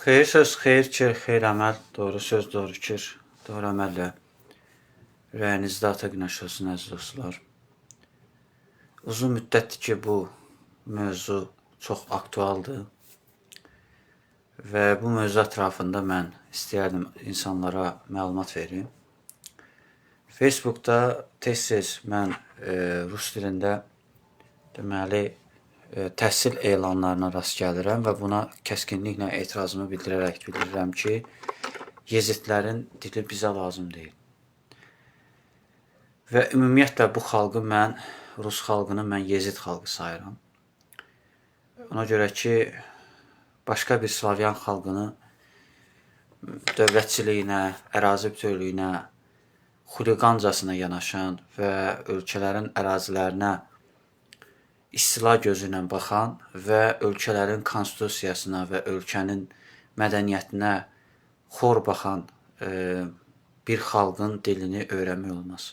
Xeyir söz, xeyir ki, xeyir əməl, doğru söz, doğru fikir, doğru əməllə ürəyinizdə ata günəş olsun, əziz dostlar. Uzun müddətdir ki, bu mövzu çox aktualdır və bu mövzu ətrafında mən istəyərdim insanlara məlumat verim. Facebookda tez-tez mən rus dilində deməli təhsil elanlarına rast gəlirəm və buna kəskinliklə etirazımı bildirirəm ki, yezidlərin dili bizə lazım deyil. Və ümumiyyətlə bu xalqı mən, rus xalqını mən yezid xalqı sayıram. Ona görə ki, başqa bir Slavyan xalqını dövlətçiliyinə, ərazi bütövlüyünə, xuliqancasına yanaşan və ölkələrin ərazilərinə istila gözü ilə baxan və ölkələrin konstitusiyasına və ölkənin mədəniyyətinə xor baxan bir xalqın dilini öyrənmək olmaz.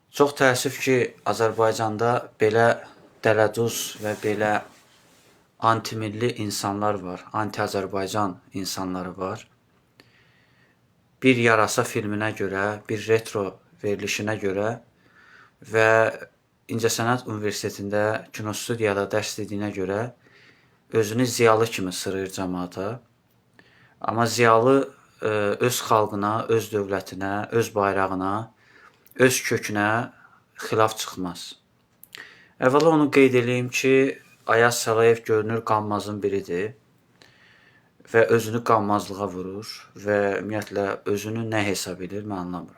Çox təəssüf ki, Azərbaycanda belə dələduz və belə antimilli insanlar var, anti-Azərbaycan insanları var. Bir yarasa filminə görə, bir retro verilişinə görə və İncəsənət Universitetində kinostudiyada dərs dediyinə görə özünü ziyalı kimi sırayır cəmaata. Amma ziyalı öz xalqına, öz dövlətinə, öz bayrağına, öz kökünə xilaf çıxmaz. Əvvəla onu qeyd edeyim ki, Ayaz Salayev görünür qanmazın biridir və özünü qanmazlığa vurur və ümumiyyətlə özünü nə hesab edir, mən anlamıram.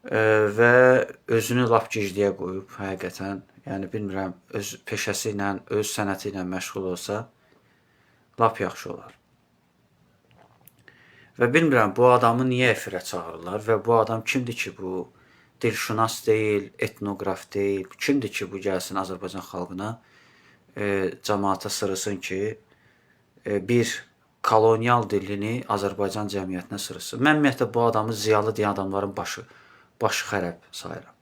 Və özünü lap gicliyə qoyub, həqiqətən, yəni bilmirəm, öz peşəsi ilə, öz sənəti ilə məşğul olsa, lap yaxşı olar. Və bilmirəm, bu adamı niyə efirə çağırırlar və bu adam kimdir ki, bu dilşünas deyil, etnoqraf deyil, kimdir ki, bu gəlsin Azərbaycan xalqına, cəmaata sırısın ki, bir kolonial dilini Azərbaycan cəmiyyətinə sırısın. Mən ümumiyyətlə bu adamı ziyalı deyən adamların başı xərəb sayıram.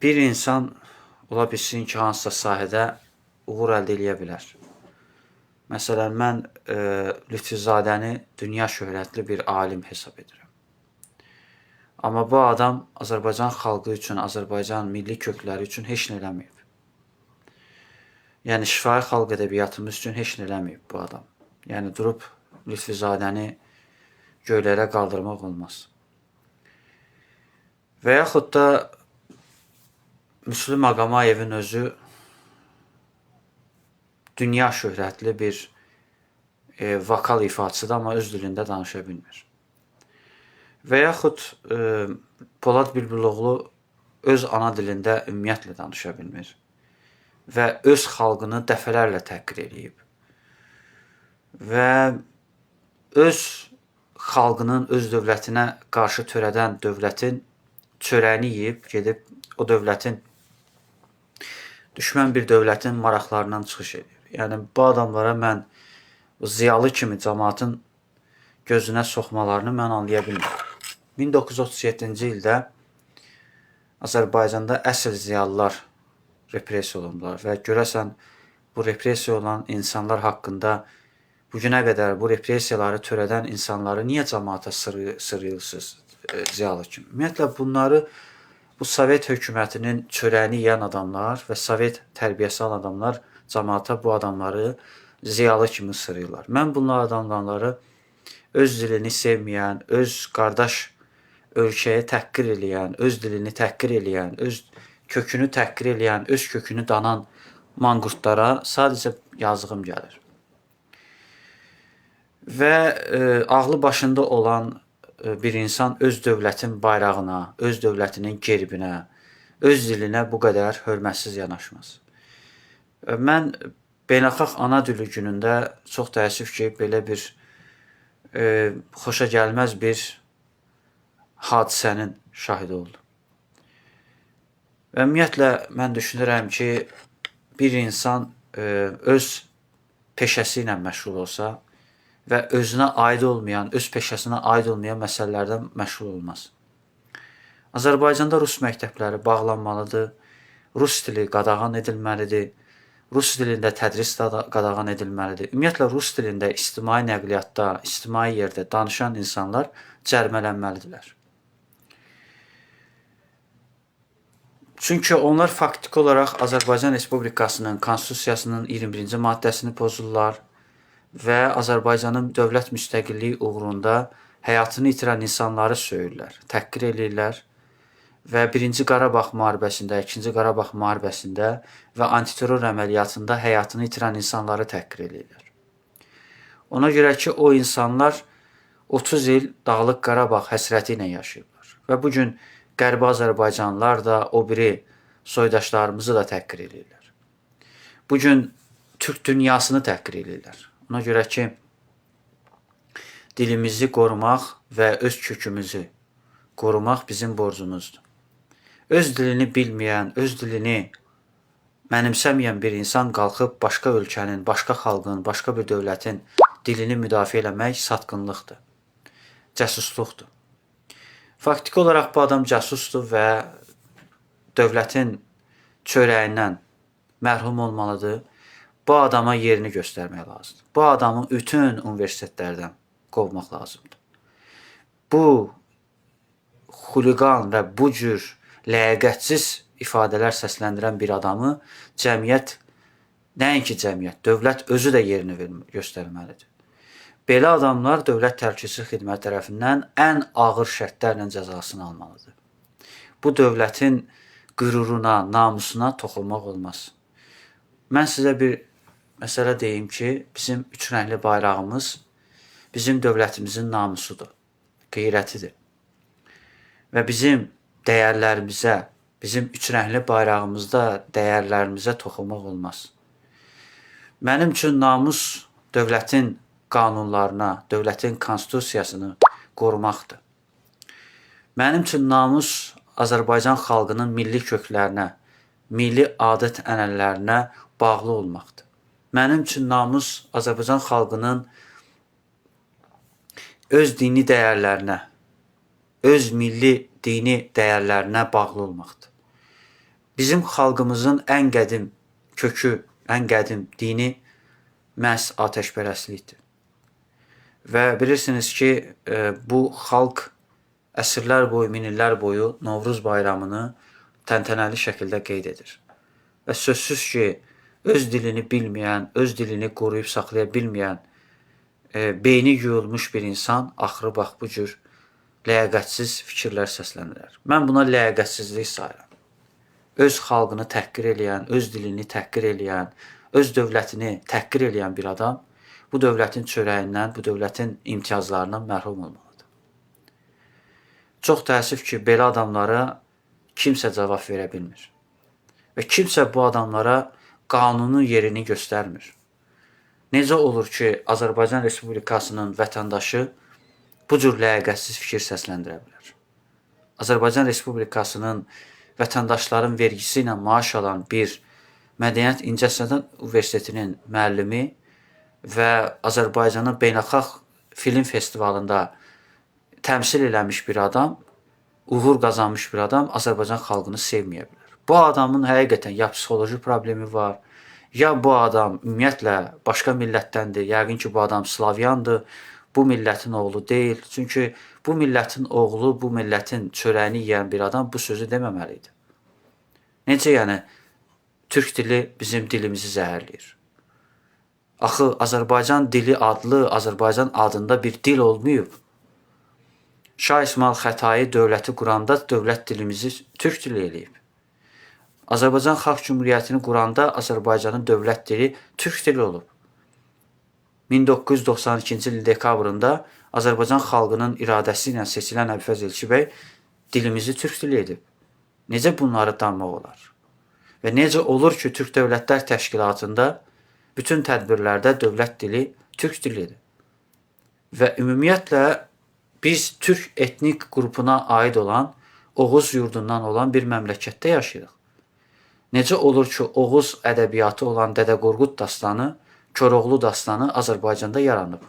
Bir insan ola bilsin ki, hansısa sahədə uğur əldə edə bilər. Məsələn, mən Lütfuzadəni dünya şöhrətli bir alim hesab edirəm. Amma bu adam Azərbaycan xalqı üçün, Azərbaycan milli kökləri üçün heç nə eləməyib. Yəni, şifahi xalq ədəbiyyatımız üçün heç nə eləməyib bu adam. Yəni, durub Lütfuzadəni göylərə qaldırmaq olmaz. Və yaxud da Müslüm Ağamayevin özü dünya şöhrətli bir vokal ifaçıdır, amma öz dilində danışa bilmir. Və yaxud Polad Bülbüloğlu öz ana dilində ümumiyyətlə danışa bilmir və öz xalqını dəfələrlə təhqir edib və öz xalqının öz dövlətinə qarşı törədən dövlətin çörəyini yeyib, gedib o dövlətin, düşmən bir dövlətin maraqlarından çıxış edir. Yəni, bu adamlara mən ziyalı kimi cəmaatın gözünə soxmalarını mən anlaya bilmirəm. 1937-ci ildə Azərbaycanda əsl ziyalılar repressiya olundular və görəsən bu repressiya olan insanlar haqqında bugünə qədər bu repressiyaları törədən insanları niyə cəmaata sırıyırsınız ziyalı kimi? Ümumiyyətlə, bunları bu Sovet hökumətinin çörəyini yeyən adamlar və Sovet tərbiyəsi alan adamlar cəmaata bu adamları ziyalı kimi sırıyırlar. Mən bunlar adamları öz dilini sevməyən, öz qardaş ölkəyə təhqir eləyən, öz dilini təhqir eləyən, öz kökünü təhqir eləyən, öz kökünü danan manqurtlara sadəcə yazığım gəlir. Və ağlı başında olan bir insan öz dövlətin bayrağına, öz dövlətinin gerbinə, öz dilinə bu qədər hörmətsiz yanaşmaz. Mən beynəlxalq ana dili günündə çox təəssüf ki, belə bir xoşa gəlməz bir hadisənin şahidi oldum. Və ümumiyyətlə, mən düşünürəm ki, bir insan öz peşəsi ilə məşğul olsa və özünə aid olmayan, öz peşəsinə aid olmayan məsələlərdən məşğul olmaz. Azərbaycanda rus məktəbləri bağlanmalıdır, rus dili qadağan edilməlidir, rus dilində tədris qadağan edilməlidir. Ümumiyyətlə, rus dilində ictimai nəqliyyatda, ictimai yerdə danışan insanlar cərimələnməlidirlər. Çünki onlar faktiki olaraq Azərbaycan Respublikasının Konstitusiyasının 21-ci maddəsini pozurlar və Azərbaycanın dövlət müstəqilliyi uğrunda həyatını itirən insanları söyürlər, təhqir edirlər və 1-ci Qarabağ müharibəsində, 2-ci Qarabağ müharibəsində və antiterror əməliyyatında həyatını itirən insanları təhqir edirlər. Ona görə ki, o insanlar 30 il Dağlıq Qarabağ həsrəti ilə yaşayırlar və bugün Qərbi Azərbaycanlılar da o biri soydaşlarımızı da təhqir edirlər. Bugün Türk dünyasını təhqir edirlər. Ona görə ki, dilimizi qorumaq və öz kökümüzü qorumaq bizim borcumuzdur. Öz dilini bilməyən, öz dilini mənimsəməyən bir insan qalxıb başqa ölkənin, başqa xalqın, başqa bir dövlətin dilini müdafiə eləmək satqınlıqdır, cəsusluqdur. Faktiki olaraq bu adam cəsusdur və dövlətin çörəyindən məhrum olmalıdır. Bu adama yerini göstərmək lazımdır. Bu adamı bütün universitetlərdən qovmaq lazımdır. Bu xuliqan və bu cür ləyaqətsiz ifadələr səsləndirən bir adamı cəmiyyət, nəinki cəmiyyət, dövlət özü də yerini göstərməlidir. Belə adamlar Dövlət Təhlükəsizlik Xidməti tərəfindən ən ağır şərtlərlə cəzasını almalıdır. Bu dövlətin qüruruna, namusuna toxunmaq olmaz. Mən sizə bir məsələ deyim ki, bizim üç rəngli bayrağımız bizim dövlətimizin namusudur, qeyrətidir. Və bizim dəyərlərimizə, bizim üç rəngli bayrağımızda dəyərlərimizə toxunmaq olmaz. Mənim üçün namus dövlətin qanunlarına, dövlətin konstitusiyasını qorumaqdır. Mənim üçün namus Azərbaycan xalqının milli köklərinə, milli adət-ənənələrinə bağlı olmaqdır. Mənim üçün namus Azərbaycan xalqının öz dini dəyərlərinə, öz milli dini dəyərlərinə bağlı olmaqdır. Bizim xalqımızın ən qədim kökü, ən qədim dini məhz atəşpərəstlikdir. Və bilirsiniz ki, bu xalq əsrlər boyu, minillər boyu Novruz bayramını təntənəli şəkildə qeyd edir. Və sözsüz ki, öz dilini bilməyən, öz dilini qoruyub saxlaya bilməyən, beyni yuyulmuş bir insan axırı bax bu cür ləyaqətsiz fikirlər səsləndirər. Mən buna ləyaqətsizlik sayıram. Öz xalqını təhqir eləyən, öz dilini təhqir eləyən, öz dövlətini təhqir eləyən bir adam bu dövlətin çörəyindən, bu dövlətin imtiyazlarından məhrum olmalıdır. Çox təəssüf ki, belə adamlara kimsə cavab verə bilmir. Və kimsə bu adamlara qanunun yerini göstərmir. Necə olur ki, Azərbaycan Respublikasının vətəndaşı bu cür ləyaqətsiz fikir səsləndirə bilər? Azərbaycan Respublikasının vətəndaşların vergisi ilə maaş alan bir Mədəniyyət İncəsənət Universitetinin müəllimi və Azərbaycanın beynəlxalq film festivalında təmsil eləmiş bir adam, uğur qazanmış bir adam Azərbaycan xalqını sevməyə bilər. Bu adamın həqiqətən ya psixoloji problemi var, ya bu adam ümumiyyətlə başqa millətdəndir, yəqin ki, bu adam slavyandır, bu millətin oğlu deyil. Çünki bu millətin oğlu, bu millətin çörəyini yeyən bir adam bu sözü deməməlidir. Necə yəni, türk dili bizim dilimizi zəhərləyir? Axı, Azərbaycan dili adlı, Azərbaycan adında bir dil olmayıb. Şah İsmayıl Xətai dövləti quranda dövlət dilimizi türk dili eləyib. Azərbaycan Xalq Cümhuriyyətini quranda Azərbaycanın dövlət dili türk dili olub. 1992-ci il dekabrında Azərbaycan xalqının iradəsi ilə seçilən Əbülfəz Elçi bəy dilimizi türk dili edib. Necə bunları danmaq olar? Və necə olur ki, Türk Dövlətlər Təşkilatında bütün tədbirlərdə dövlət dili türk dilidir. Və ümumiyyətlə biz türk etnik qrupuna aid olan, Oğuz yurdundan olan bir məmləkətdə yaşayırıq. Necə olur ki, Oğuz ədəbiyyatı olan Dədə Qorqud dastanı, Koroğlu dastanı Azərbaycanda yaranıb?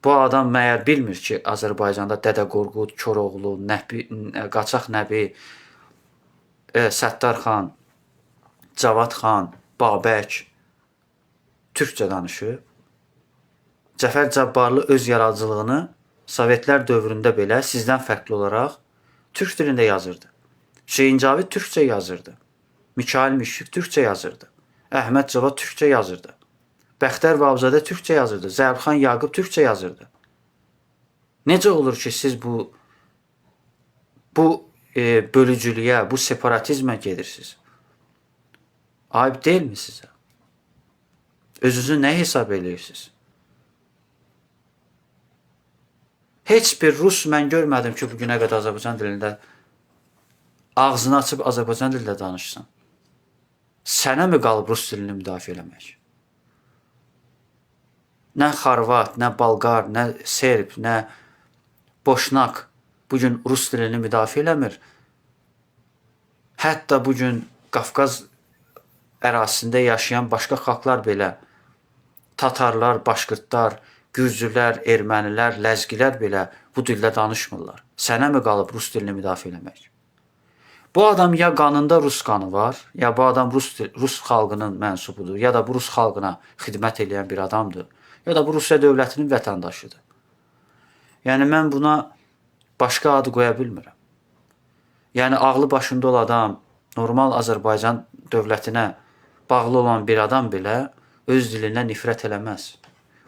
Bu adam məyər bilmir ki, Azərbaycanda Dədə Qorqud, Koroğlu, Qaçaq Nəbi, Səttar xan, Cavad xan, Babək türkcə danışıb. Cəfər Cabbarlı öz yaradıcılığını Sovetlər dövründə belə sizdən fərqli olaraq türk dilində yazırdı. Hüseyin Cavid türkcə yazırdı. Mikail Müşfiq türkcə yazırdı. Əhməd Cavad türkcə yazırdı. Bəxtər Vahabzadə türkcə yazırdı. Zərbxan Yaqub türkcə yazırdı. Necə olur ki, siz bu bölücülüyə, bu separatizmə gedirsiniz? Ayıb deyilmi sizə? Özünüzü nə hesab edirsiniz? Heç bir Rus mən görmədim ki, bugünə qədər Azərbaycan dilində ağzını açıb Azərbaycan dilində danışsın. Sənə mi qalıb Rus dilini müdafiə eləmək? Nə Xorvat, nə Balqar, nə Serb, nə Boşnak bugün Rus dilini müdafiə eləmir. Hətta bugün Qafqaz ərazisində yaşayan başqa xalqlar belə, Tatarlar, Başqırtlar, Gürcülər, Ermənilər, Ləzgilər belə bu dildə danışmırlar. Sənə mi qalıb Rus dilini müdafiə eləmək? Bu adam ya qanında Rus qanı var, ya bu adam Rus xalqının mənsubudur, ya da bu Rus xalqına xidmət edən bir adamdır, ya da bu Rusiya dövlətinin vətəndaşıdır. Yəni mən buna başqa adı qoya bilmirəm. Yəni ağlı başında olan adam, normal Azərbaycan dövlətinə bağlı olan bir adam belə öz dilinə nifrət eləməz.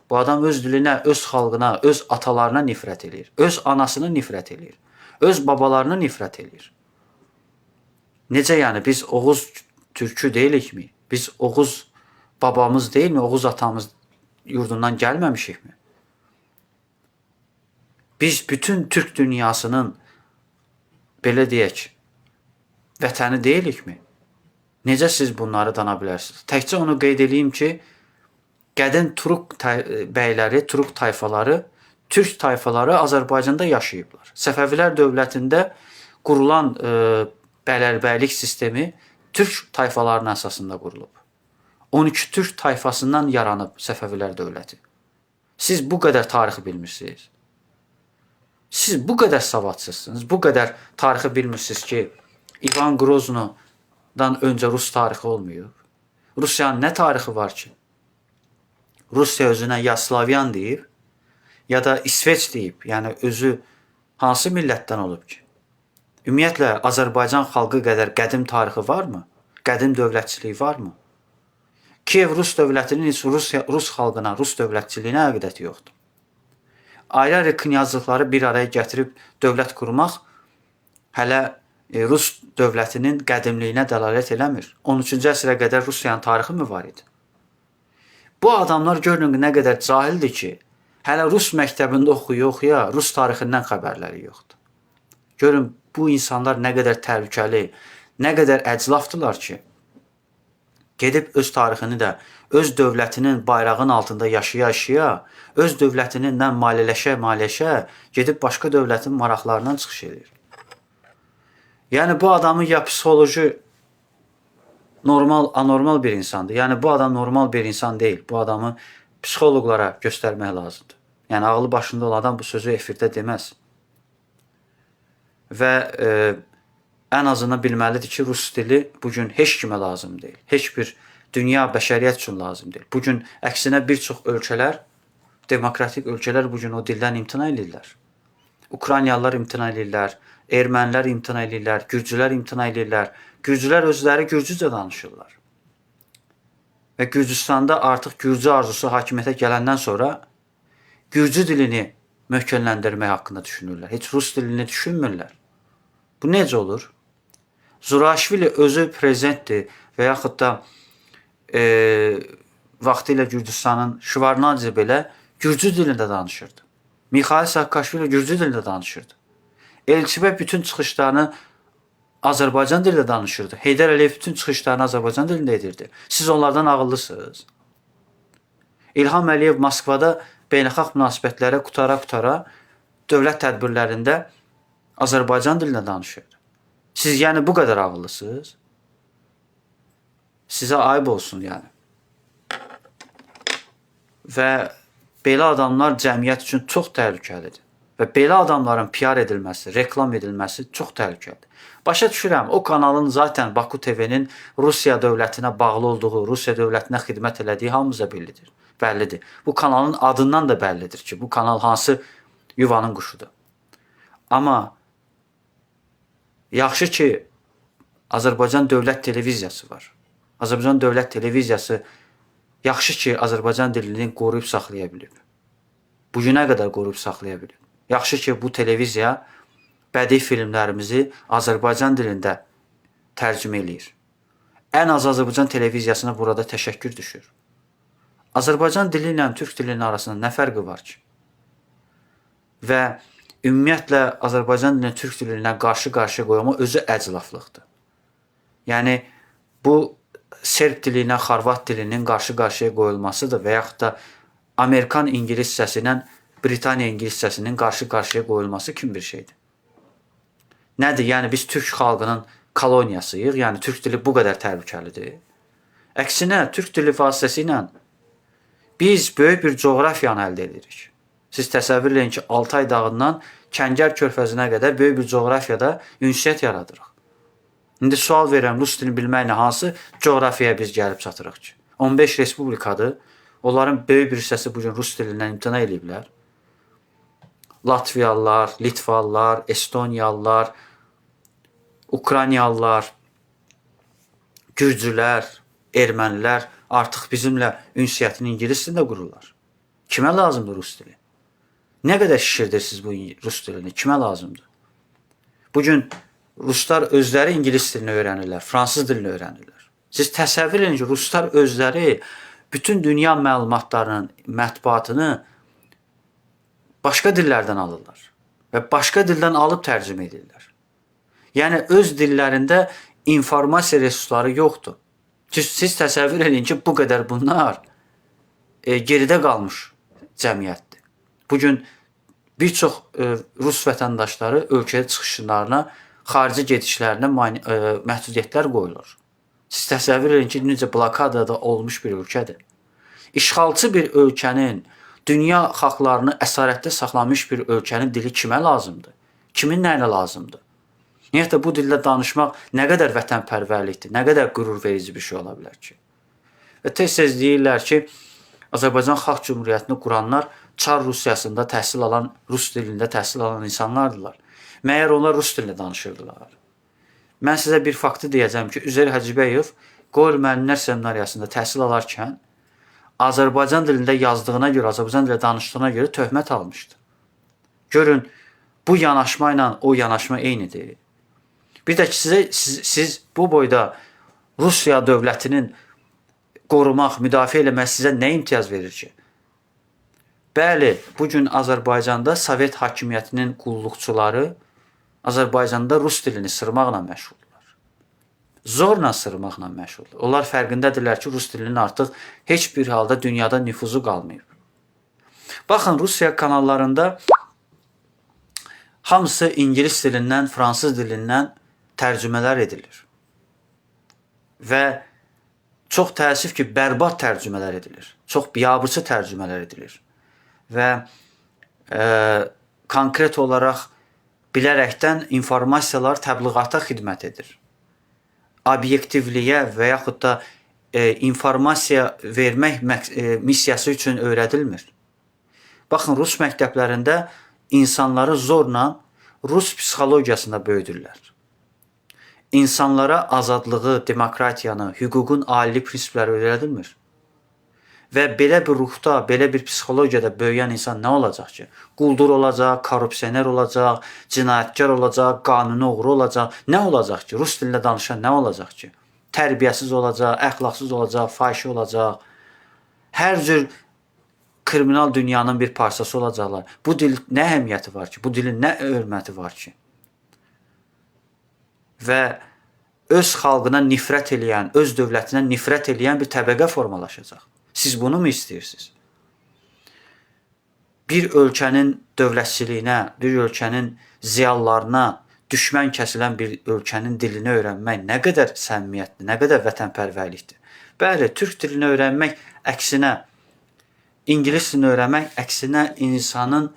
Bu adam öz dilinə, öz xalqına, öz atalarına nifrət eləyir. Öz anasına nifrət eləyir. Öz babalarına nifrət eləyir. Necə yəni? Biz Oğuz türkü deyilikmi? Biz Oğuz babamız deyilmi? Oğuz atamız yurdundan gəlməmişikmi? Biz bütün Türk dünyasının, belə deyək, vətəni deyilikmi? Necə siz bunları dana bilərsiniz? Təkcə onu qeyd edeyim ki, qədim Turuk bəyləri, Turuk tayfaları, Türk tayfaları Azərbaycanda yaşayıblar. Səfəvilər dövlətində qurulan bələrbəylik sistemi Türk tayfalarının əsasında qurulub. 12 Türk tayfasından yaranıb Səfəvilər dövləti. Siz bu qədər tarixi bilmirsiniz. Siz bu qədər savadsızsınız, bu qədər tarixi bilmirsiniz ki, İvan Groznodan öncə Rus tarixi olmayıb. Rusiyanın nə tarixi var ki? Rusiya özünə ya Slavyan deyib, ya da İsveç deyib. Yəni özü hansı millətdən olub ki? Ümumiyyətlə, Azərbaycan xalqı qədər qədim tarixi varmı? Qədim dövlətçiliyi varmı? Kiyev Rus dövlətinin heç Rus xalqına, Rus dövlətçiliyinə əqidəti yoxdur. Ayrı-ayrı knyazlıqları bir araya gətirib dövlət qurmaq hələ Rus dövlətinin qədimliyinə dəlalət eləmir. 13-cü əsrə qədər Rusiyanın tarixi mi var idi? Bu adamlar görün nə qədər cahildir ki, hələ Rus məktəbində oxuya-oxuya Rus tarixindən xəbərləri yoxdur. Görün, bu insanlar nə qədər təhlükəli, nə qədər əclafdılar ki, gedib öz tarixini də, öz dövlətinin bayrağının altında yaşaya-yaşaya, öz dövlətindən maliyyələşə, gedib başqa dövlətin maraqlarından çıxış edir. Yəni, bu adamın ya psixoloji anormal bir insandır. Yəni, bu adam normal bir insan deyil. Bu adamı psixoloqlara göstərmək lazımdır. Yəni, ağlı başında olan adam bu sözü efirdə deməz. Və ən azından bilməlidir ki, Rus dili bugün heç kimə lazım deyil. Heç bir dünya, bəşəriyyət üçün lazım deyil. Bugün əksinə bir çox ölkələr, demokratik ölkələr bugün o dildən imtina edirlər. Ukraynalılar imtina edirlər, ermənilər imtina edirlər, gürcülər imtina edirlər. Gürcülər özləri gürcücə danışırlar. Və Gürcüstanda artıq gürcü arzusu hakimiyyətə gələndən sonra gürcü dilini möhkəmləndirmək haqqında düşünürlər. Heç Rus dilini düşünmürlər. Bu necə olur? Zuraşvili özü prezidentdir və yaxud da vaxtilə Gürcüstanın Şvarnadze belə gürcü dilində danışırdı. Mikhail Saakashvili gürcü dilində danışırdı. Elçibə bütün çıxışlarını Azərbaycan dilində danışırdı. Heydər Əliyev bütün çıxışlarını Azərbaycan dilində edirdi. Siz onlardan ağıllısınız. İlham Əliyev Moskvada beynəlxalq münasibətlərə qutara-qutara dövlət tədbirlərində Azərbaycan dilində danışırdı. Siz yəni bu qədər ağıllısınız? Sizə ayıb olsun yəni. Və belə adamlar cəmiyyət üçün çox təhlükəlidir. və belə adamların PR edilməsi, reklam edilməsi çox təhlükəlidir. Başa düşürəm, o kanalın zaten Baku TV-nin Rusiya dövlətinə bağlı olduğu, Rusiya dövlətinə xidmət elədiyi hamımıza bəllidir. Bu kanalın adından da bəllidir ki, bu kanal hansı yuvanın quşudur. Amma yaxşı ki, Azərbaycan Dövlət Televiziyası var. Azərbaycan Dövlət Televiziyası yaxşı ki, Azərbaycan dilini qoruyub saxlaya bilib. Bugünə qədər qoruyub saxlaya bilib. Yaxşı ki, bu televiziya bədii filmlərimizi Azərbaycan dilində tərcümə eləyir. Ən az Azərbaycan televiziyasına burada təşəkkür düşür. Azərbaycan dili ilə Türk dilinin arasında nə fərqi var ki? Və ümumiyyətlə Azərbaycan dilini Türk dilinə qarşı-qarşıya qoyma özü əclaflıqdır. Yəni, bu Serb dili ilə Xorvat dilinin qarşı-qarşıya qoyulmasıdır və yaxud da Amerikan İngilis hissəsi ilə Britaniya İngilis hissəsinin qarşı-qarşıya qoyulması kimi bir şeydir. Nədir? Yəni, biz Türk xalqının koloniyasıyıq, yəni Türk dili bu qədər təhlükəlidir. Əksinə, Türk dili vasitəsilə biz böyük bir coğrafiyanı əldə edirik. Siz təsəvvür edin ki, Altay dağından Kəngər körfəzinə qədər böyük bir coğrafiyada ünsiyyət yaradırıq. İndi sual verirəm, rus dilini bilməklə hansı coğrafiyaya biz gəlib çatırıq ki? 15 respublikadır. Onların böyük bir hissəsi bugün rus dilindən imtina ediblər. Latviyalılar, Litvalılar, Estoniyalılar, Ukraynalılar, Gürcülər, Ermənilər artıq bizimlə ünsiyyətini ingilis dilində qururlar. Kimə lazımdır rus dili? Nə qədər şişirdirsiniz bu rus dilini? Kimə lazımdır? Bugün ruslar özləri ingilis dilini öyrənirlər, fransız dilini öyrənirlər. Siz təsəvvür edin ki, ruslar özləri bütün dünya məlumatlarının mətbuatını başqa dillərdən alırlar və başqa dildən alıb tərcümə edirlər. Yəni, öz dillərində informasiya resursları yoxdur. Siz təsəvvür edin ki, bu qədər bunlar geridə qalmış cəmiyyətdir. Bugün bir çox rus vətəndaşları ölkəyə çıxışlarına, xarici gedişlərinə məhdudiyyətlər qoyulur. Siz təsəvvür edin ki, necə blokadada olmuş bir ölkədir. İşğalçı bir ölkənin, dünya xalqlarını əsarətdə saxlamış bir ölkənin dili kimə lazımdır? Kimin nəyinə lazımdır? Ümumiyyətlə, bu dildə danışmaq nə qədər vətənpərvərlikdir, nə qədər qürur verici bir şey ola bilər ki? Və tez-tez deyirlər ki, Azərbaycan Xalq Cümhuriyyətini quranlar Çar Rusiyasında təhsil alan, rus dilində təhsil alan insanlardırlar. Məyər onlar rus dilində danışırdılar. Mən sizə bir faktı deyəcəm ki, Üzeyir Hacıbəyev Qoyul müəllimlər seminariyasında təhsil alarkən Azərbaycan dilində yazdığına görə, Azərbaycan dilində danışdığına görə töhmət almışdı. Görün, bu yanaşma ilə o yanaşma eynidir. Bir də ki, siz bu boyda Rusiya dövlətinin qorumaq, müdafiə eləmək sizə nə imtiyaz verir ki? Bəli, bugün Azərbaycanda Sovet hakimiyyətinin qulluqçuları Azərbaycanda rus dilini sırmaqla məşğuldurlar. Zorla sırmaqla məşğuldurlar. Onlar fərqindədirlər ki, rus dilinin artıq heç bir halda dünyada nüfuzu qalmayıb. Baxın, Rusiya kanallarında hamısı ingilis dilindən, fransız dilindən tərcümələr edilir. Və çox təəssüf ki, bərbad tərcümələr edilir. Çox biabırçı tərcümələr edilir. Və konkret olaraq bilərəkdən informasiyalar təbliğata xidmət edir. Obyektivliyə və yaxud da informasiya vermək missiyası üçün öyrədilmir. Baxın, rus məktəblərində insanları zorla rus psixologiyasında böyüdürlər. İnsanlara azadlığı, demokratiyanı, hüququn ali prinsipləri öyrədilmir. Və belə bir ruhda, belə bir psixologiyada böyüyən insan nə olacaq ki? Quldur olacaq, korrupsioner olacaq, cinayətkar olacaq, qanuni oğru olacaq. Nə olacaq ki? Rus dilində danışan nə olacaq ki? Tərbiyəsiz olacaq, əxlaqsız olacaq, fahişə olacaq. Hər cür kriminal dünyanın bir parçası olacaqlar. Bu dil nə əhəmiyyəti var ki? Bu dilin nə hörməti var ki? Və öz xalqına nifrət eləyən, öz dövlətinə nifrət eləyən bir təbəqə formalaşacaq. Siz bunu mu istəyirsiniz? Bir ölkənin dövlətçiliyinə, bir ölkənin ziyalılarına düşmən kəsilən bir ölkənin dilini öyrənmək nə qədər səmimiyyətli, nə qədər vətənpərvərlikdir. Bəli, türk dilini öyrənmək əksinə, ingilis dilini öyrənmək əksinə insanın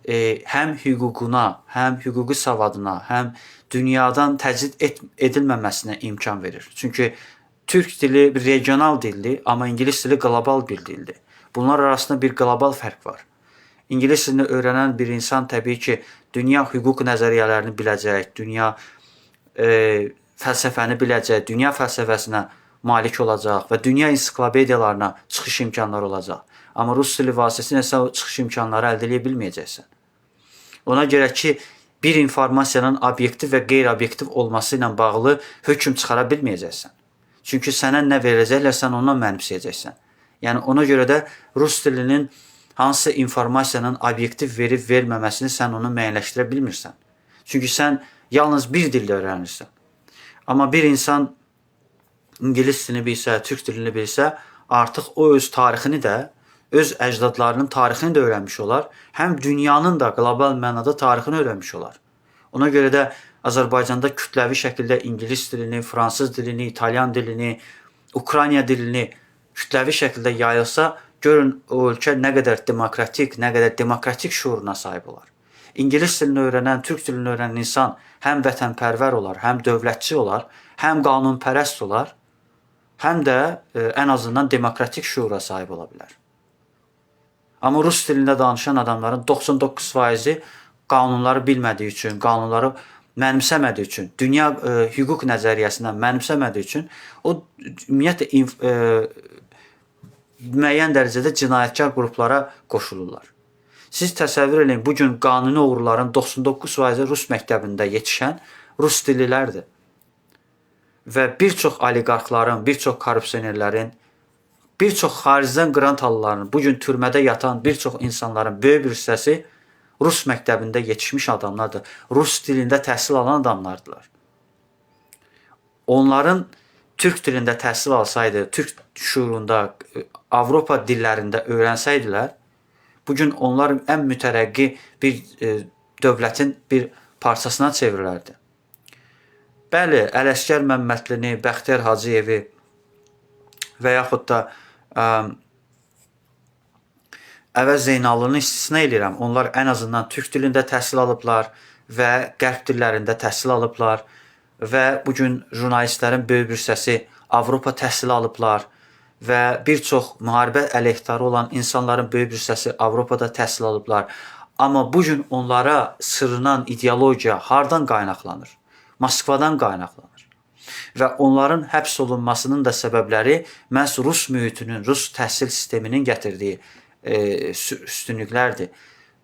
həm hüququna, həm hüquqi savadına, həm dünyadan təcrid edilməməsinə imkan verir. Çünki Türk dili bir regional dildir, amma İngilis dili qlobal bir dildir. Bunlar arasında bir qlobal fərq var. İngilis dilini öyrənən bir insan təbii ki, dünya hüquq nəzəriyyələrini biləcək, dünya fəlsəfəni biləcək, dünya fəlsəfəsinə malik olacaq və dünya ensiklopediyalarına çıxış imkanları olacaq. Amma rus dili vasitəsilə sən o çıxış imkanları əldə edə bilməyəcəksən. Ona görə ki, bir informasiyanın obyektiv və qeyri-obyektiv olması ilə bağlı hökm çıxara bilməyəcəksən. Çünki sənə nə verəcəklər, sən ondan mənimsəyəcəksən. Yəni ona görə də rus dilinin hansı informasiyanın obyektiv verib verməməsini sən onu müəyyənləşdirə bilmirsən. Çünki sən yalnız bir dildə öyrənirsən. Amma bir insan İngilis dilini bilsə, Türk dilini bilsə, artıq o öz tarixini də, öz əcdadlarının tarixini də öyrənmiş olar. Həm dünyanın da qlobal mənada tarixini öyrənmiş olar. Ona görə də Azərbaycanda kütləvi şəkildə İngilis dilini, Fransız dilini, İtalyan dilini, Ukrayna dilini kütləvi şəkildə yayılsa, görün o ölkə nə qədər demokratik şuuruna sahib olar. İngilis dilini öyrənən, Türk dilini öyrənən insan həm vətənpərvər olar, həm dövlətçi olar, həm qanunpərəst olar, həm də ən azından demokratik şuura sahib ola bilər. Amma rus dilində danışan adamların 99%-i qanunları bilmədiyi üçün, qanunları mənimsəmədiyi üçün, dünya hüquq nəzəriyyəsindən mənimsəmədiyi üçün o ümumiyyətlə müəyyən dərəcədə cinayətkar qruplara qoşulurlar. Siz təsəvvür edin, bugün qanuni uğurların 99%-i rus məktəbində yetişən rus dillilərdir. Və bir çox oliqarxların, bir çox korrupsionerlərin, bir çox xaricdən qrant alılarının, bugün türmədə yatan bir çox insanların böyük bir hissəsi rus məktəbində yetişmiş adamlardır. Rus dilində təhsil alan adamlardılar. Onların Türk dilində təhsil alsaydı, Türk şuurunda, Avropa dillərində öyrənsəydilər, bugün onlar ən mütərəqqi bir dövlətin bir parçasına çevrilərdi. Bəli, Ələsgər Məmmədlini, Bəxtiyar Hacıyevi və yaxud da Əvəz Zeynallını istisna edirəm. Onlar ən azından Türk dilində təhsil alıblar və qərb dillərində təhsil alıblar və bugün jurnalistlərin böyük bir hissəsi Avropa təhsili alıblar və bir çox müharibə əleyhdarı olan insanların böyük bir hissəsi Avropada təhsil alıblar. Amma bugün onlara sırınan ideologiya hardan qaynaqlanır? Moskvadan qaynaqlanır. Və onların həbs olunmasının da səbəbləri məhz rus mühitinin, rus təhsil sisteminin gətirdiyi üstünlüklərdir.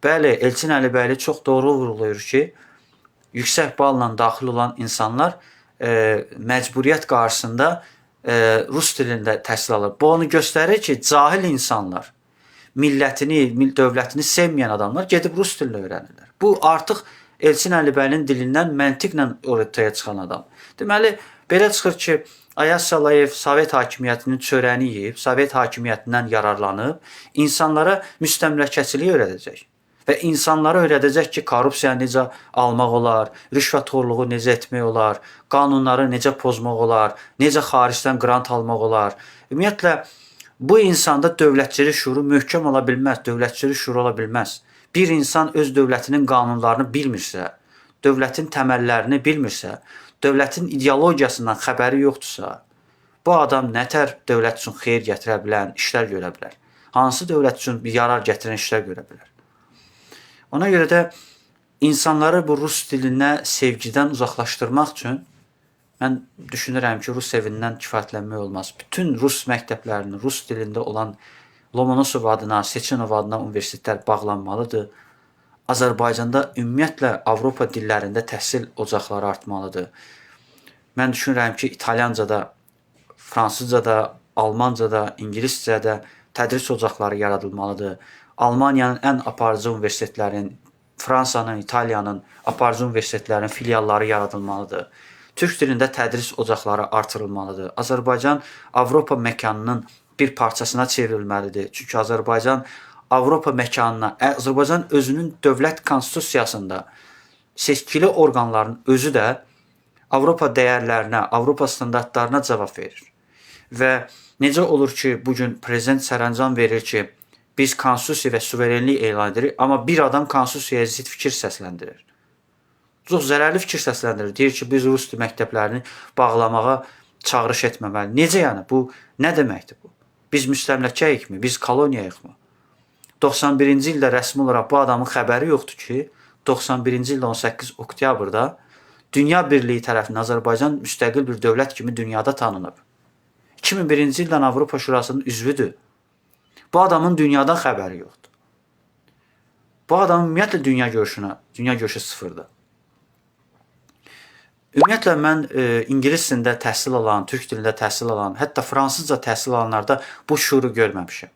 Bəli, Elçin Əlibəyli çox doğru vurğulayır ki, yüksək balla daxil olan insanlar məcburiyyət qarşısında rus dilində təhsil alır. Bu onu göstərir ki, cahil insanlar, millətini, dövlətini sevməyən adamlar gedib rus dilini öyrənirlər. Bu artıq Elçin Əlibəylinin dilindən məntiqlə ortaya çıxan adam. Deməli, belə çıxır ki, Ayaz Salayev Sovet hakimiyyətinin çörəyini yeyib, Sovet hakimiyyətindən yararlanıb, insanlara müstəmləkəçiliyi öyrədəcək. Və insanlara öyrədəcək ki, korrupsiyanı necə almaq olar, rüşvətxorluğu necə etmək olar, qanunları necə pozmaq olar, necə xaricdən qrant almaq olar. Ümumiyyətlə, bu insanda dövlətçilik şuuru möhkəm ola bilməz, dövlətçilik şuuru ola bilməz. Bir insan öz dövlətinin qanunlarını bilmirsə, dövlətin təməllərini bilmirsə, dövlətin ideologiyasından xəbəri yoxdursa, bu adam nətər dövlət üçün xeyir gətirə bilən işlər görə bilər? Hansı dövlət üçün bir yarar gətirən işlər görə bilər? Ona görə də insanları bu rus dilinə sevgidən uzaqlaşdırmaq üçün mən düşünürəm ki, rus evindən kifayətlənmək olmaz. Bütün rus məktəblərinin rus dilində olan Lomonosov adına, Seçenov adına universitetlər bağlanmalıdır. Azərbaycanda ümumiyyətlə Avropa dillərində təhsil ocaqları artmalıdır. Mən düşünürəm ki, İtalyancada, Fransızcada, Almancada, İngiliscədə tədris ocaqları yaradılmalıdır. Almaniyanın ən aparıcı universitetlərin, Fransanın, İtaliyanın aparıcı universitetlərin filialları yaradılmalıdır. Türk dilində tədris ocaqları artırılmalıdır. Azərbaycan Avropa məkanının bir parçasına çevrilməlidir. Çünki Azərbaycan Avropa məkanına, Azərbaycan özünün dövlət konstitusiyasında seçkili orqanların özü də Avropa dəyərlərinə, Avropa standartlarına cavab verir. Və necə olur ki, bugün prezident sərəncam verir ki, biz konstitusiya və suverenlik elan edirik, amma bir adam konstitusiyaya zid fikir səsləndirir. Çox zərərli fikir səsləndirir. Deyir ki, biz rus dil məktəblərini bağlamağa çağırış etməməli. Necə yəni? Bu nə deməkdir bu? Biz müstəmləkəyikmi? Biz koloniyayıqmı? 91-ci ildə rəsmi olaraq bu adamın xəbəri yoxdur ki, 91-ci ildə 18 oktyabrda Dünya Birliyi tərəfindən Azərbaycan müstəqil bir dövlət kimi dünyada tanınıb. 2001-ci ildən Avropa Şurasının üzvüdür. Bu adamın dünyadan xəbəri yoxdur. Bu adamın ümumiyyətlə dünya görüşü sıfırdır. Ümumiyyətlə mən ingilis dilində təhsil alan, türk dilində təhsil alan, hətta fransızca təhsil alanlarda bu şuuru görməmişəm.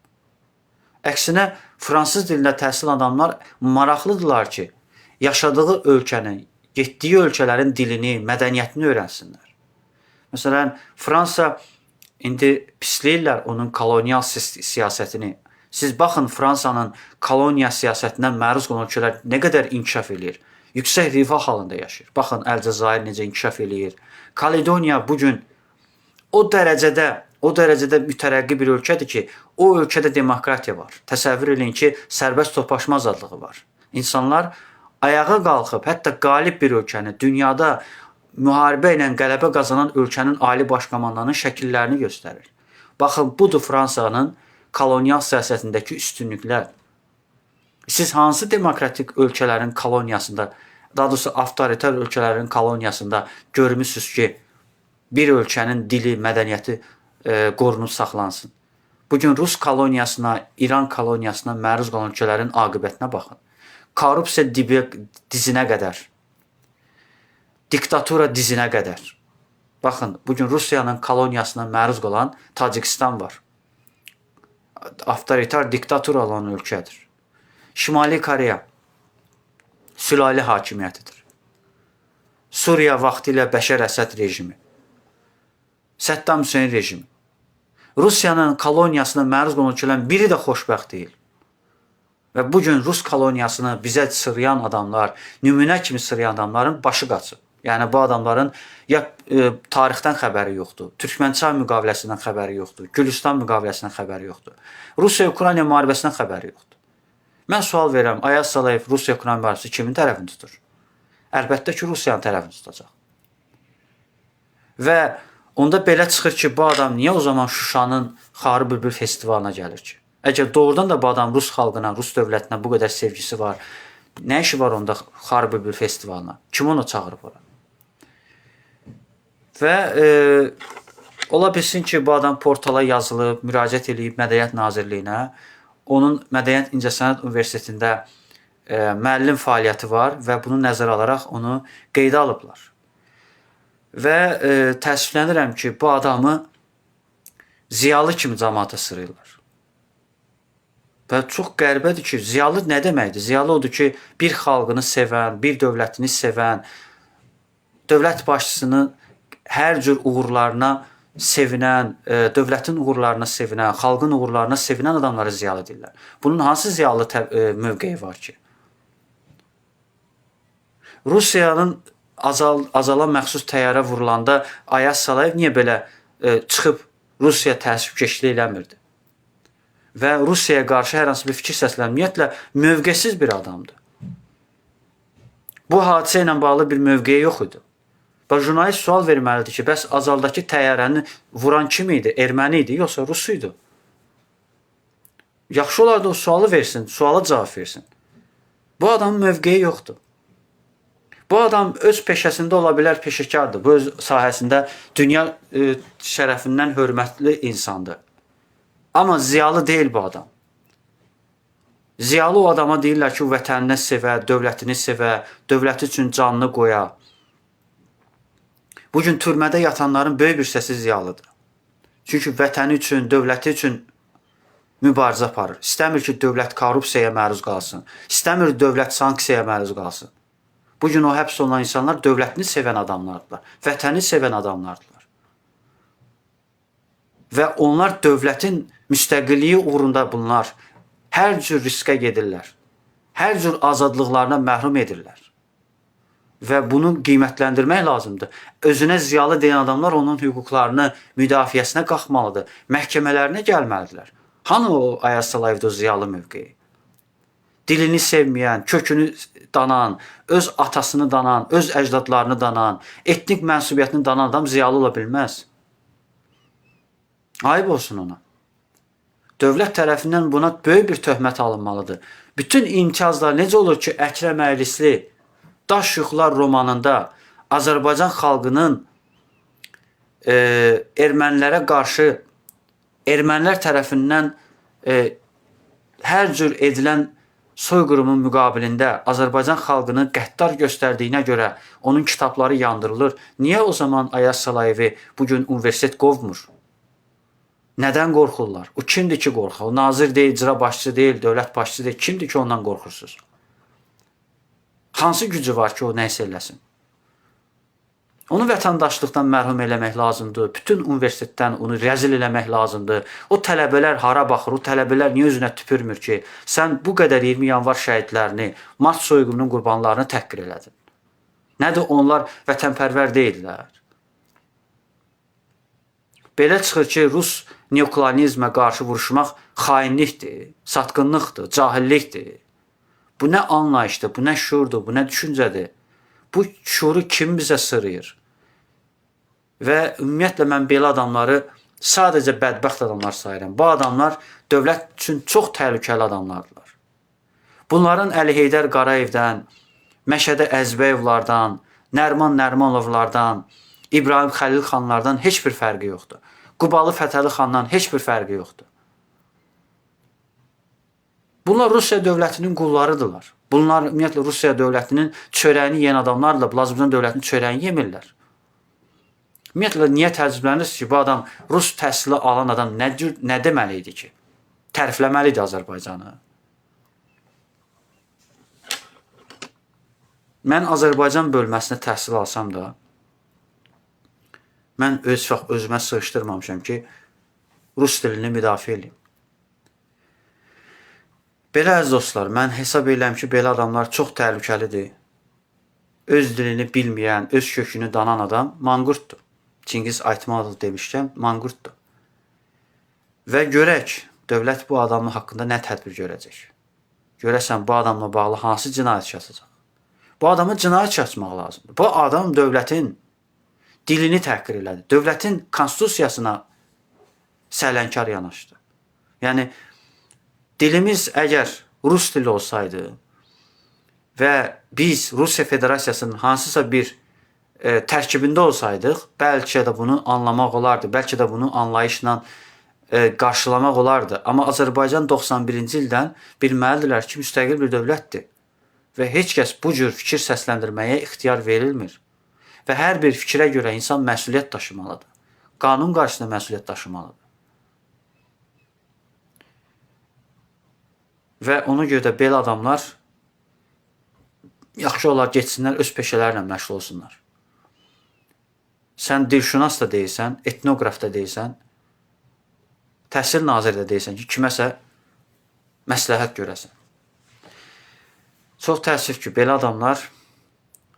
Əksinə, fransız dilində təhsil adamlar maraqlıdırlar ki, yaşadığı ölkənin, getdiyi ölkələrin dilini, mədəniyyətini öyrənsinlər. Məsələn, Fransa indi pisləyirlər onun kolonial siyasətini. Siz baxın, Fransanın koloniya siyasətindən məruz qalan ölkələr nə qədər inkişaf edir. Yüksək rifah halında yaşayır. Baxın, Əlcəzair necə inkişaf eləyir. Kaledoniya bugün o dərəcədə mütərəqqi bir ölkədir ki, o ölkədə demokratiya var. Təsəvvür edin ki, sərbəst toplaşma azadlığı var. İnsanlar ayağa qalxıb, hətta qalib bir ölkəni, dünyada müharibə ilə qələbə qazanan ölkənin ali baş komandanının şəkillərini göstərir. Baxın, budur Fransanın kolonial siyasətindəki üstünlüklər. Siz hansı demokratik ölkələrin koloniyasında, daha doğrusu avtoritar ölkələrin koloniyasında görmüsünüz ki, bir ölkənin dili, mədəniyyəti qorunub saxlansın? Bugün Rus koloniyasına, İran koloniyasına məruz qalan ölkələrin aqibətinə baxın. Korrupsiya dizinə qədər, diktatura dizinə qədər. Baxın, bugün Rusiyanın koloniyasına məruz qalan Tacikistan var. Avtoritar diktatura olan ölkədir. Şimali Koreya sülalə hakimiyyətidir. Suriya vaxtilə Bəşər Əsəd rejimi, Səddam Hüseyn rejimi. Rusiyanın koloniyasına məruz qalan ölkələrin biri də xoşbəxt deyil. Və bugün Rus koloniyasını bizə sırıyan adamlar, nümunə kimi sırıyan adamların başı qaçıb. Yəni bu adamların ya tarixdən xəbəri yoxdur, Türkmənçay müqaviləsindən xəbəri yoxdur, Gülüstan müqaviləsindən xəbəri yoxdur, Rusiya-Ukrayna müharibəsindən xəbəri yoxdur. Mən sual verirəm, Ayaz Salayev Rusiya-Ukrayna müharibəsi kimin tərəfini tutur? Əlbəttə ki, Rusiyanın tərəfini tutacaq. Və onda belə çıxır ki, bu adam niyə o zaman Şuşanın Xarı Bülbül festivalına gəlir ki? Əgər doğrudan da bu adam Rus xalqına, Rus dövlətinə bu qədər sevgisi var, nə işi var onda Xarı Bülbül festivalına? Kim onu çağırıb ora? Və ola bilsin ki, bu adam portala yazılıb, müraciət edib Mədəniyyət Nazirliyinə. Onun Mədəniyyət İncəsənət Universitetində müəllim fəaliyyəti var və bunu nəzərə alaraq onu qeydə alıblar. Və təəssüflənirəm ki, bu adamı ziyalı kimi cəmaata sırayırlar. Və çox qəribədir ki, ziyalı nə deməkdir? Ziyalı odur ki, bir xalqını sevən, bir dövlətini sevən, dövlət başçısını hər cür uğurlarına sevinən, dövlətin uğurlarına sevinən, xalqın uğurlarına sevinən adamları ziyalı deyirlər. Bunun hansı ziyalı mövqeyi var ki? Rusiyanın azalan məxsus təyyarə vurulanda Ayaz Salayev niyə belə çıxıb Rusiya təəssüfkeşliyi eləmirdi? Və Rusiyaya qarşı hər hansı bir fikir səslənməklə mövqesiz bir adamdır. Bu hadisə ilə bağlı bir mövqeyi yox idi. Və jurnalist sual verməlidir ki, bəs Azaldakı təyyarəni vuran kim idi? Erməni idi, yoxsa Rus idi? Yaxşı olardı o sualı versin, suala cavab versin. Bu adamın mövqeyi yoxdur. Bu adam öz peşəsində ola bilər, peşəkardır. Bu öz sahəsində dünya şərəfindən hörmətli insandır. Amma ziyalı deyil bu adam. Ziyalı o adama deyirlər ki, o vətənini sevə, dövlətini sevə, dövləti üçün canını qoya. Bugün türmədə yatanların böyük bir səsi ziyalıdır. Çünki vətəni üçün, dövləti üçün mübarizə aparır. İstəmir ki, dövlət korrupsiyaya məruz qalsın. İstəmir dövlət sanksiyaya məruz qalsın. Bugün o həbs olunan insanlar dövlətini sevən adamlardılar. Vətəni sevən adamlardılar. Və onlar dövlətin müstəqilliyi uğrunda bunlar hər cür riskə gedirlər. Hər cür azadlıqlarına məhrum edirlər. Və bunu qiymətləndirmək lazımdır. Özünə ziyalı deyən adamlar onun hüquqlarını müdafiəsinə qalxmalıdır. Məhkəmələrinə gəlməlidirlər. Hanı o Ayaz Salayevdə o ziyalı mövqeyi? Dilini sevməyən, kökünü danan, öz atasını danan, öz əcdadlarını danan, etnik mənsubiyyətini danan adam ziyalı ola bilməz. Ayıb olsun ona. Dövlət tərəfindən buna böyük bir töhmət alınmalıdır. Bütün imtiyazlar necə olur ki, Əkrəm Əyrisli Daş Yuxular romanında Azərbaycan xalqının ermənilərə qarşı ermənilər tərəfindən hər cür edilən soyqırımın müqabilində Azərbaycan xalqını qəddar göstərdiyinə görə onun kitabları yandırılır. Niyə o zaman Ayaz Salayevi bugün universitet qovmur? Nədən qorxurlar? O kimdir ki qorxur? O nazir deyil, icra başçısı deyil, dövlət başçısı deyil. Kimdir ki ondan qorxursunuz? Hansı gücü var ki o nəysə eləsin? Onu vətəndaşlıqdan məhrum eləmək lazımdır. Bütün universitetdən onu rəzil eləmək lazımdır. O tələbələr hara baxır? O tələbələr niyə özünə tüpürmür ki, sən bu qədər 20 yanvar şəhidlərini, mart soyqırımının qurbanlarını təhqir elədin? Nədir onlar vətənpərvər deyirlər? Belə çıxır ki, Rus neokolonizmə qarşı vuruşmaq xainlikdir, satqınlıqdır, cahillikdir. Bu nə anlayışdır, bu nə şuurdur, bu nə düşüncədir? Bu şuuru kim bizə sırıyır? Və ümumiyyətlə mən belə adamları sadəcə bədbəxt adamlar sayıram. Bu adamlar dövlət üçün çox təhlükəli adamlardılar. Bunların Əli Heydər Qarayevdən, Məşədə Əzbəyevlardan, Nərman Nərmanovlardan, İbrahim Xəlil xanlardan heç bir fərqi yoxdur. Qubalı Fətəli xandan heç bir fərqi yoxdur. Bunlar Rusiya dövlətinin qullarıdırlar. Bunlar ümumiyyətlə Rusiya dövlətinin çörəyini yeyən adamlarla Azərbaycan dövlətinin çörəyini yemirlər. Ümumiyyətlə niyə təəccüblənirsiniz ki, bu adam Rus təhsili alan adam nə deməli idi ki? Tərifləməli idi Azərbaycanı. Mən Azərbaycan bölməsində təhsil alsam da, mən özümə sığışdırmamışam ki, Rus dilini müdafiə edeyim. Belə əziz dostlar, mən hesab edirəm ki, belə adamlar çox təhlükəlidir. Öz dilini bilməyən, öz kökünü danan adam manqurtdur. Çingiz Aytmatov demişkən, manqurtdur. Və görək, dövlət bu adamın haqqında nə tədbir görəcək? Görəsən, bu adamla bağlı hansı cinayət açacaq? Bu adamı cinayət açmaq lazımdır. Bu adam dövlətin dilini təhqir elədi. Dövlətin konstitusiyasına sələnkar yanaşdı. Yəni, dilimiz əgər Rus dili olsaydı və biz Rusiya Federasiyasının hansısa bir tərkibində olsaydıq, bəlkə də bunu anlamaq olardı, bəlkə də bunu anlayışla qarşılamaq olardı. Amma Azərbaycan 91-ci ildən bilməlidirlər ki, müstəqil bir dövlətdir və heç kəs bu cür fikir səsləndirməyə ixtiyar verilmir. Və hər bir fikrə görə insan məsuliyyət daşımalıdır. Qanun qarşısında məsuliyyət daşımalıdır. Və ona görə də belə adamlar yaxşı olar getsinlər, öz peşələrlə məşğul olsunlar. Sən dilşünas da deyilsən, etnoqraf da deyilsən, təhsil naziri də deyilsən ki, kiməsə məsləhət görəsən. Çox təəssüf ki, belə adamlar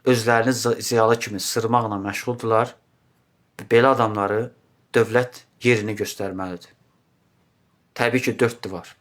özlərini ziyalı kimi sırmaqla məşğuldurlar və belə adamları dövlət yerini göstərməlidir. Təbii ki, 4 divar.